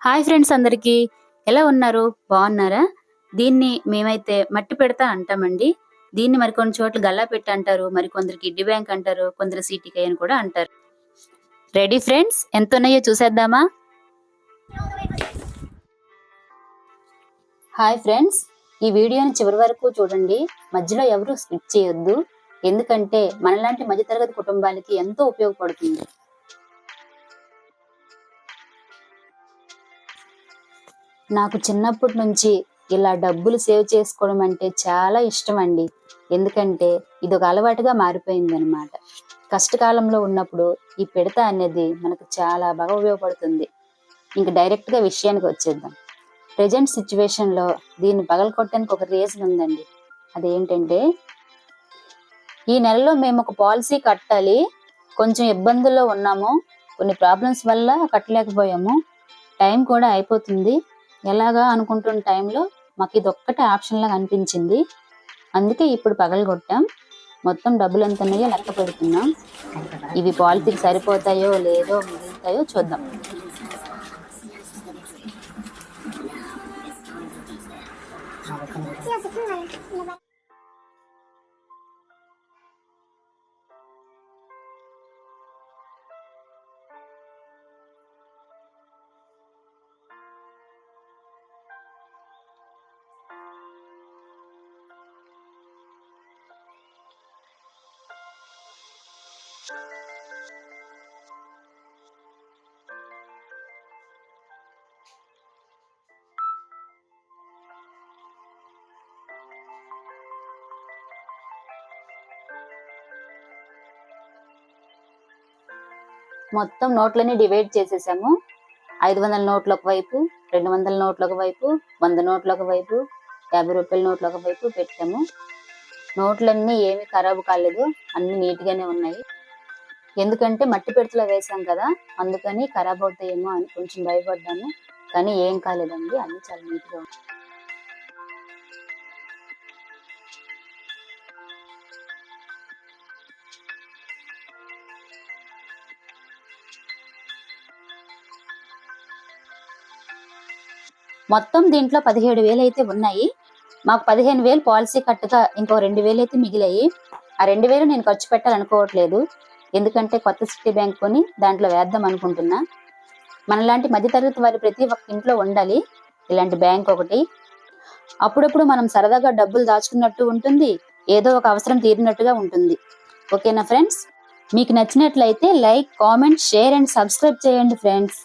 Hi friends, అందరికీ ఎలా ఉన్నారు? బాగున్నారా? దీన్ని మేమైతే మట్టి పెడతా అంటామండి. దీన్ని మరికొన్ని చోట్ల గల్లా పెట్టి అంటారు, మరికొందరు కిడ్డీ బ్యాంక్ అంటారు, కొందరు సీటికై అని కూడా అంటారు. రెడీ ఫ్రెండ్స్, ఎంత ఉన్నాయో చూసేద్దామా? హాయ్ ఫ్రెండ్స్, ఈ వీడియోని చివరి వరకు చూడండి. మధ్యలో ఎవరు స్కిప్ చేయొద్దు, ఎందుకంటే మనలాంటి మధ్యతరగతి కుటుంబాలకి ఎంతో ఉపయోగపడుతుంది. నాకు చిన్నప్పటి నుంచి ఇలా డబ్బులు సేవ్ చేసుకోవడం అంటే చాలా ఇష్టం అండి. ఎందుకంటే ఇది ఒక అలవాటుగా మారిపోయింది అనమాట. కష్టకాలంలో ఉన్నప్పుడు ఈ పిడత అనేది మనకు చాలా బాగా ఉపయోగపడుతుంది. ఇంక డైరెక్ట్గా విషయానికి వచ్చేద్దాం. ప్రజెంట్ సిచ్యువేషన్లో దీన్ని పగలకొట్టడానికి ఒక రీజన్ ఉందండి. అదేంటంటే, ఈ నెలలో మేము ఒక పాలసీ కట్టాలి, కొంచెం ఇబ్బందుల్లో ఉన్నాము, కొన్ని ప్రాబ్లమ్స్ వల్ల కట్టలేకపోయాము, టైం కూడా అయిపోతుంది, ఎలాగా అనుకుంటున్న టైంలో మాకు ఇది ఒక్కటే ఆప్షన్ లాగా అనిపించింది. అందుకే ఇప్పుడు పగలగొట్టాం. మొత్తం డబ్బులు ఎంత ఉన్నాయో లెక్క పెడుతున్నాం. ఇవి పాలసీకి సరిపోతాయో లేదో మిగులుతాయో చూద్దాం. మొత్తం నోట్లని డివైడ్ చేసేసాము. 500 నోట్లు ఒక వైపు, 200 నోట్లు ఒక వైపు, 100 నోట్లు ఒక వైపు, 50 రూపాయల నోట్లు ఒక వైపు పెట్టాము. నోట్లన్నీ ఏమి ఖరాబు కాలేదు, అన్ని నీట్గానే ఉన్నాయి. ఎందుకంటే మట్టి పెడతలో వేసాం కదా, అందుకని ఖరాబ్ అవుతాయేమో అని కొంచెం భయపడ్డాము. కానీ ఏం కాలేదండి, అన్ని చాలా నీట్గా ఉన్నాయి. మొత్తం దీంట్లో 17,000 అయితే ఉన్నాయి. మాకు 15,000 పాలసీ కట్టుగా ఇంకో 2,000 అయితే మిగిలాయి. ఆ 2,000 నేను ఖర్చు పెట్టాలనుకోవట్లేదు, ఎందుకంటే కొత్త సిటీ బ్యాంక్ కొని దాంట్లో వేద్దాం అనుకుంటున్నా. మనలాంటి మధ్యతరగతి వారి ప్రతి ఒక్క ఇంట్లో ఉండాలి ఇలాంటి బ్యాంక్ ఒకటి. అప్పుడప్పుడు మనం సరదాగా డబ్బులు దాచుకున్నట్టు ఉంటుంది, ఏదో ఒక అవసరం తీరినట్టుగా ఉంటుంది. ఓకేనా ఫ్రెండ్స్? మీకు నచ్చినట్లయితే like, comment, share and subscribe చేయండి ఫ్రెండ్స్.